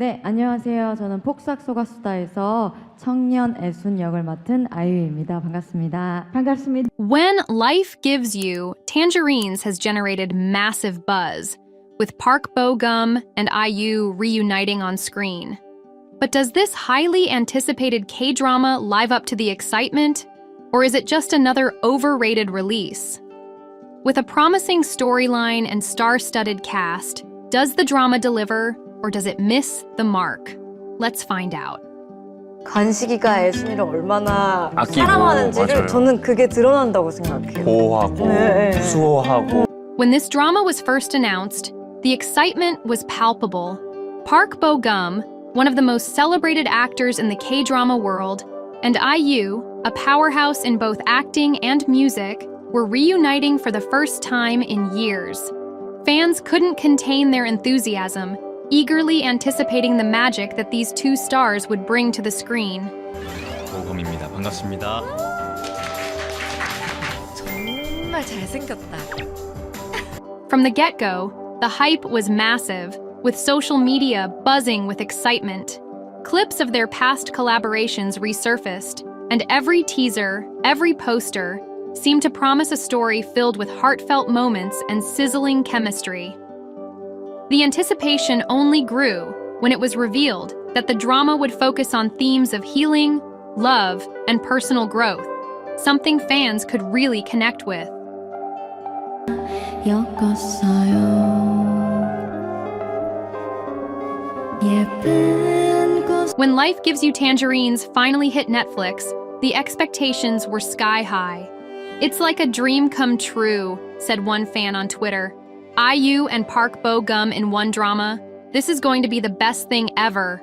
네, 안녕하세요. 저는 폭삭소가수다에서 청년 애순 역을 맡은 아이유입니다. 반갑습니다. 반갑습니다. When Life Gives You Tangerines has generated massive buzz, with Park Bo-gum and IU reuniting on screen. But does this highly anticipated K-drama live up to the excitement, or is it just another overrated release? With a promising storyline and star-studded cast, does the drama deliver, or does it miss the mark? Let's find out. 관식이가 애순이를 얼마나 아끼고, 사랑하는지를 맞아요. 저는 그게 드러난다고 생각해요. 보호하고 네. 수호하고. When this drama was first announced, the excitement was palpable. Park Bo-gum, one of the most celebrated actors in the K-drama world, and IU, a powerhouse in both acting and music, were reuniting for the first time in years. Fans couldn't contain their enthusiasm, eagerly anticipating the magic that these two stars would bring to the screen. 보금입니다. 반갑습니다. 정말 잘생겼다. From the get-go, the hype was massive, with social media buzzing with excitement. Clips of their past collaborations resurfaced, and every teaser, every poster, seemed to promise a story filled with heartfelt moments and sizzling chemistry. The anticipation only grew when it was revealed that the drama would focus on themes of healing, love, and personal growth, something fans could really connect with. When Life Gives You Tangerines finally hit Netflix, the expectations were sky high. It's like a dream come true, said one fan on Twitter. IU and Park Bo-gum in one drama, this is going to be the best thing ever.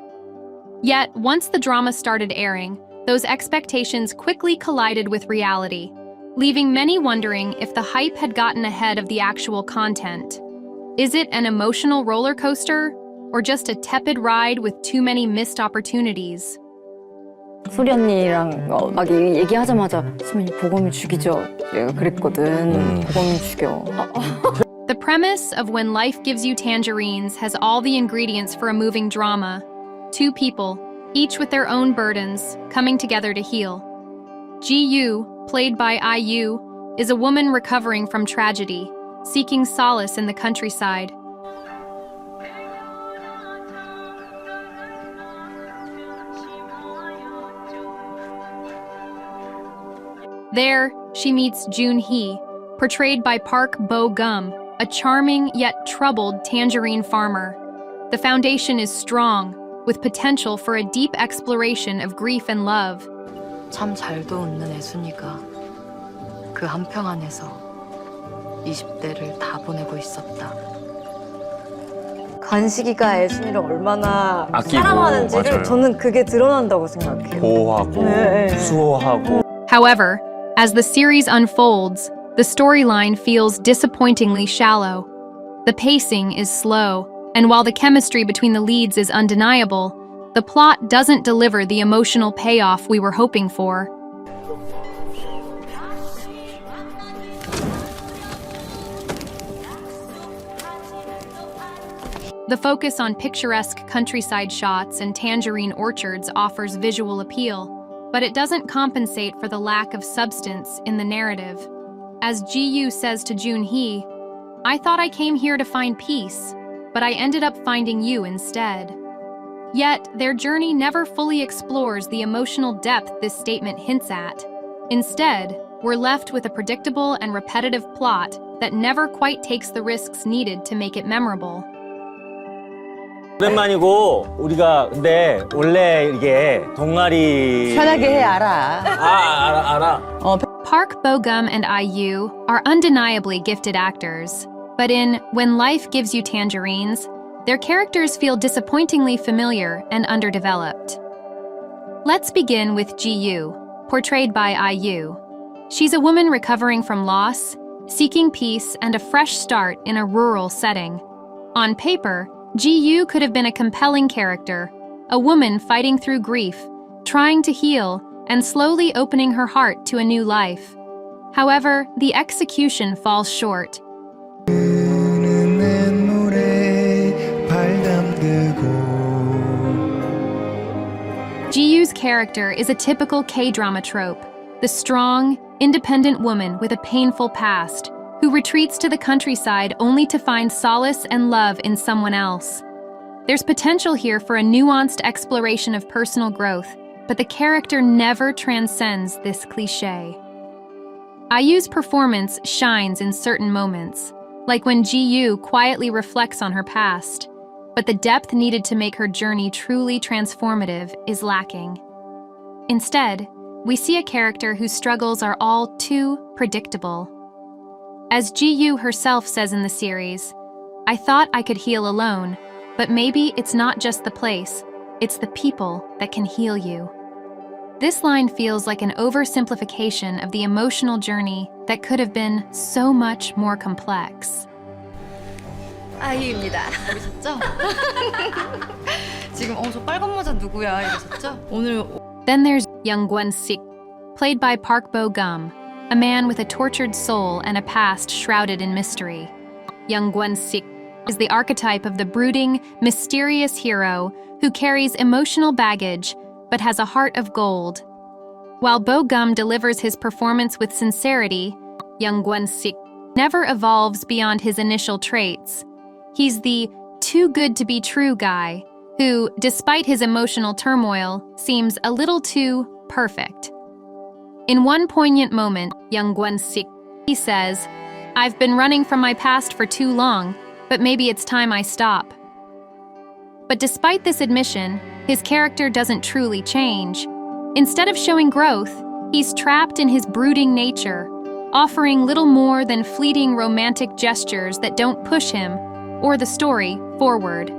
Yet, once the drama started airing, those expectations quickly collided with reality, leaving many wondering if the hype had gotten ahead of the actual content. Is it an emotional roller coaster, or just a tepid ride with too many missed opportunities? 소리 언니랑 막 얘기하자마자 수민이 보검이 죽이죠. 얘가 그랬거든. 보검이 죽여. The premise of When Life Gives You Tangerines has all the ingredients for a moving drama. Two people, each with their own burdens, coming together to heal. Ji-yu, played by IU, is a woman recovering from tragedy, seeking solace in the countryside. There, she meets Joon-hee, portrayed by Park Bo-gum, a charming yet troubled tangerine farmer. The foundation is strong, with potential for a deep exploration of grief and love. 참 잘도 웃는 애순이가 그 한평 안에서 20대를 다 보내고 있었다. 관식이가 애순이를 얼마나 아끼고, 사랑하는지를 맞아요. 저는 그게 드러난다고 생각해요. 보호하고 네. 수호하고. However, as the series unfolds, the storyline feels disappointingly shallow. The pacing is slow, and while the chemistry between the leads is undeniable, the plot doesn't deliver the emotional payoff we were hoping for. The focus on picturesque countryside shots and tangerine orchards offers visual appeal, but it doesn't compensate for the lack of substance in the narrative. As Ji-yu says to Joon-hee, "I thought I came here to find peace, but I ended up finding you instead." Yet, their journey never fully explores the emotional depth this statement hints at. Instead, we're left with a predictable and repetitive plot that never quite takes the risks needed to make it memorable. 오랜만이고 우리가 근데 원래 이게 동아리 편하게 해 알아. 알아. Park Bo-gum and IU are undeniably gifted actors, but in When Life Gives You Tangerines, their characters feel disappointingly familiar and underdeveloped. Let's begin with Ji-yu, portrayed by IU. She's a woman recovering from loss, seeking peace and a fresh start in a rural setting. On paper, Ji-yu could have been a compelling character, a woman fighting through grief, trying to heal, and slowly opening her heart to a new life. However, the execution falls short. Ji-Yu's character is a typical K-drama trope, the strong, independent woman with a painful past, who retreats to the countryside only to find solace and love in someone else. There's potential here for a nuanced exploration of personal growth, but the character never transcends this cliché. IU's performance shines in certain moments, like when Ji-Yu quietly reflects on her past, but the depth needed to make her journey truly transformative is lacking. Instead, we see a character whose struggles are all too predictable. As Ji-Yu herself says in the series, "I thought I could heal alone, but maybe it's not just the place, it's the people that can heal you." This line feels like an oversimplification of the emotional journey that could have been so much more complex. 아이유입니다. 모르셨죠? 지금 저 빨간 모자 누구야 이러셨죠? 오늘 Then there's Young Gwon-sik, played by Park Bo-gum, a man with a tortured soul and a past shrouded in mystery. Young Gwon-sik is the archetype of the brooding, mysterious hero who carries emotional baggage but has a heart of gold. While Bo-gum delivers his performance with sincerity, Young Gwon-sik never evolves beyond his initial traits. He's the too good to be true guy who, despite his emotional turmoil, seems a little too perfect. In one poignant moment, Young Gwon-sik, he says, "I've been running from my past for too long, but maybe it's time I stop." But despite this admission, his character doesn't truly change. Instead of showing growth, he's trapped in his brooding nature, offering little more than fleeting romantic gestures that don't push him or the story forward.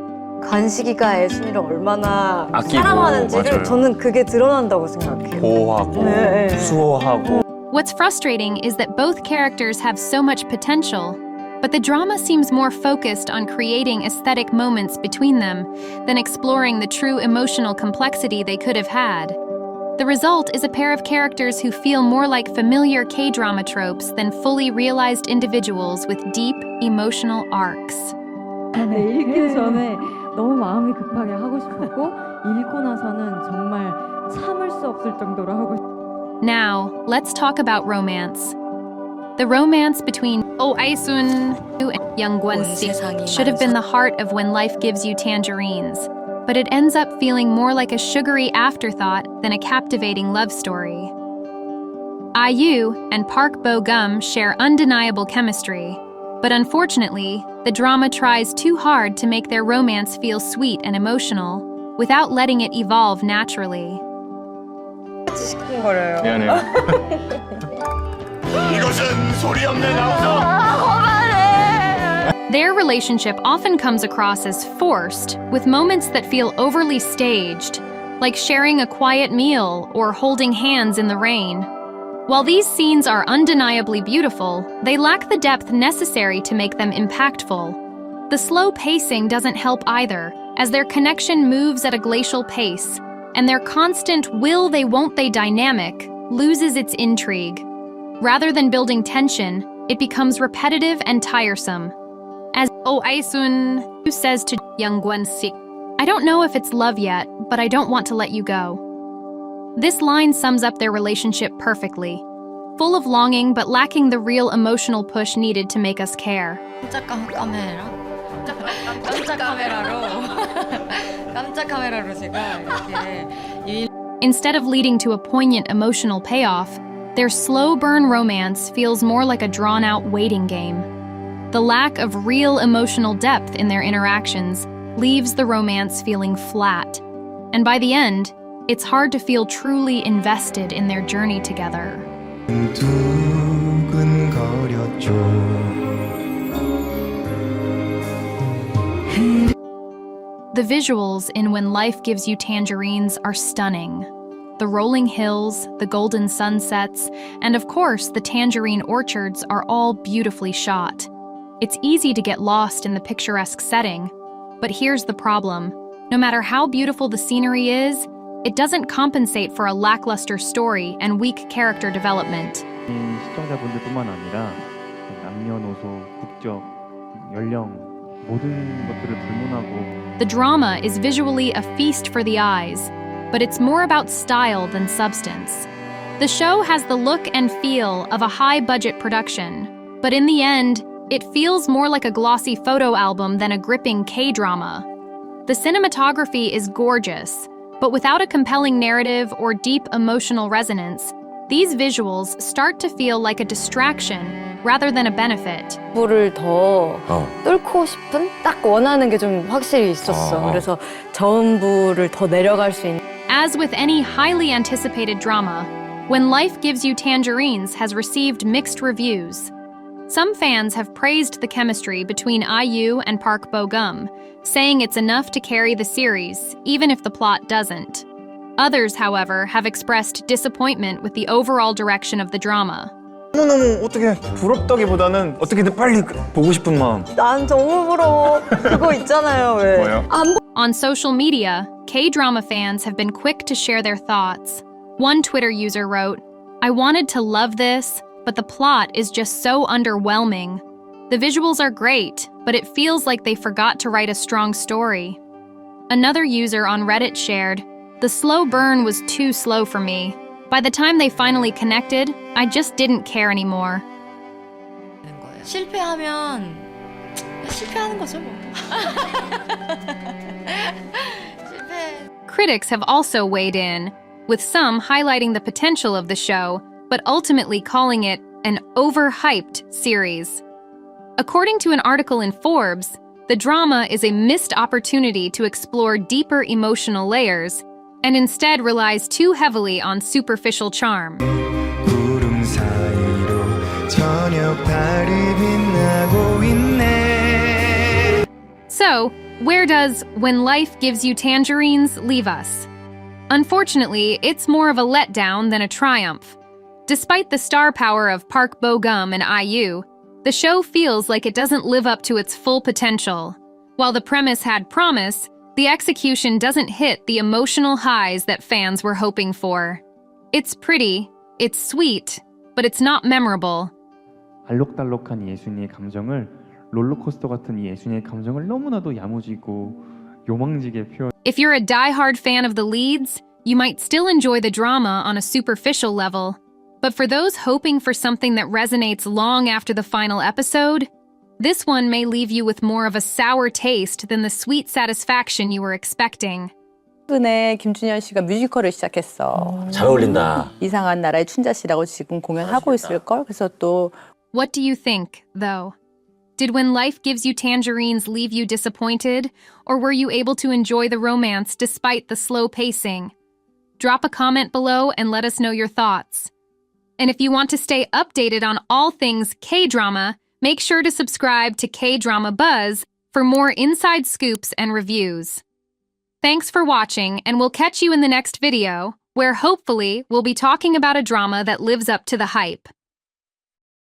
관식이가 애순이를 얼마나 아끼고, 사랑하는지를 맞아요. 저는 그게 드러난다고 생각해요. 보호하고 네. 수호하고 What's frustrating is that both characters have so much potential, but the drama seems more focused on creating aesthetic moments between them than exploring the true emotional complexity they could have had. The result is a pair of characters who feel more like familiar K-drama tropes than fully realized individuals with deep emotional arcs. 네, 읽기 전에 너무 마음이 급하게 하고 싶었고 읽고 나서는 정말 참을 수 없을 정도로 하고 싶었어요. Now, let's talk about romance. The romance between Oh Ae-sun and Young Gwon-sik should have been the heart of When Life Gives You Tangerines, but it ends up feeling more like a sugary afterthought than a captivating love story. IU and Park Bo-gum share undeniable chemistry, but unfortunately, the drama tries too hard to make their romance feel sweet and emotional, without letting it evolve naturally. 시큰거려요. 미안해요. 이것은 소리 없는 나우서. Their relationship often comes across as forced, with moments that feel overly staged, like sharing a quiet meal or holding hands in the rain. While these scenes are undeniably beautiful, they lack the depth necessary to make them impactful. The slow pacing doesn't help either, as their connection moves at a glacial pace, and their constant will they won't they dynamic loses its intrigue. Rather than building tension, it becomes repetitive and tiresome. As Oh Ae-sun says to Young Gwon-sik, "I don't know if it's love yet, but I don't want to let you go." This line sums up their relationship perfectly, full of longing but lacking the real emotional push needed to make us care. 깜짝 카메라로 제가 이렇게 Instead of leading to a poignant emotional payoff, their slow burn romance feels more like a drawn-out waiting game. The lack of real emotional depth in their interactions leaves the romance feeling flat, and by the end, it's hard to feel truly invested in their journey together. The visuals in When Life Gives You Tangerines are stunning. The rolling hills, the golden sunsets, and of course the tangerine orchards are all beautifully shot. It's easy to get lost in the picturesque setting, but here's the problem. No matter how beautiful the scenery is, it doesn't compensate for a lackluster story and weak character development. 시청자분들뿐만 아니라 남녀노소, 국적, 연령 모든 것들을 불문하고 The drama is visually a feast for the eyes, but it's more about style than substance. The show has the look and feel of a high-budget production, but in the end, it feels more like a glossy photo album than a gripping K-drama. The cinematography is gorgeous, but without a compelling narrative or deep emotional resonance, these visuals start to feel like a distraction rather than a benefit. 부를 더 뚫고 싶은 딱 원하는 게 좀 확실히 있었어. 그래서 저음부를 더 내려갈 수 있는. As with any highly anticipated drama, When Life Gives You Tangerines has received mixed reviews. Some fans have praised the chemistry between IU and Park Bo-gum, saying it's enough to carry the series, even if the plot doesn't. Others, however, have expressed disappointment with the overall direction of the drama. 너무너무 어떻게 부럽다기보다는 어떻게든 빨리 보고 싶은 마음. 난 너무 부러워. 그거 있잖아요, 왜? 뭐예요? On social media, K-drama fans have been quick to share their thoughts. One Twitter user wrote, "I wanted to love this, but the plot is just so underwhelming. The visuals are great, but it feels like they forgot to write a strong story." Another user on Reddit shared, "The slow burn was too slow for me. By the time they finally connected, I just didn't care anymore." 되는 거예요. 실패하면 실패하는 거죠 뭐. 실패. Critics have also weighed in, with some highlighting the potential of the show, but ultimately calling it an overhyped series. According to an article in Forbes, the drama is a missed opportunity to explore deeper emotional layers and instead relies too heavily on superficial charm. 구름 사이로 저녁 달이 빛나고 있네. So, where does When Life Gives You Tangerines leave us? Unfortunately, it's more of a letdown than a triumph. Despite the star power of Park Bo-gum and IU, the show feels like it doesn't live up to its full potential. While the premise had promise, the execution doesn't hit the emotional highs that fans were hoping for. It's pretty, it's sweet, but it's not memorable. 알록달록한 예순이의 감정을 롤러코스터 같은 이 예순이의 감정을 너무나도 야무지고 요망지게 표현. If you're a die-hard fan of the leads, you might still enjoy the drama on a superficial level. But for those hoping for something that resonates long after the final episode, this one may leave you with more of a sour taste than the sweet satisfaction you were expecting. 최근에 김준현 씨가 뮤지컬을 시작했어. 잘 어울린다. 이상한 나라의 춘자 씨라고 지금 공연하고 있을걸? 그래서 또 What do you think, though? Did When Life Gives You Tangerines leave you disappointed, or were you able to enjoy the romance despite the slow pacing? Drop a comment below and let us know your thoughts. And if you want to stay updated on all things K-drama, make sure to subscribe to K-Drama Buzz for more inside scoops and reviews. Thanks for watching, and we'll catch you in the next video, where hopefully we'll be talking about a drama that lives up to the hype.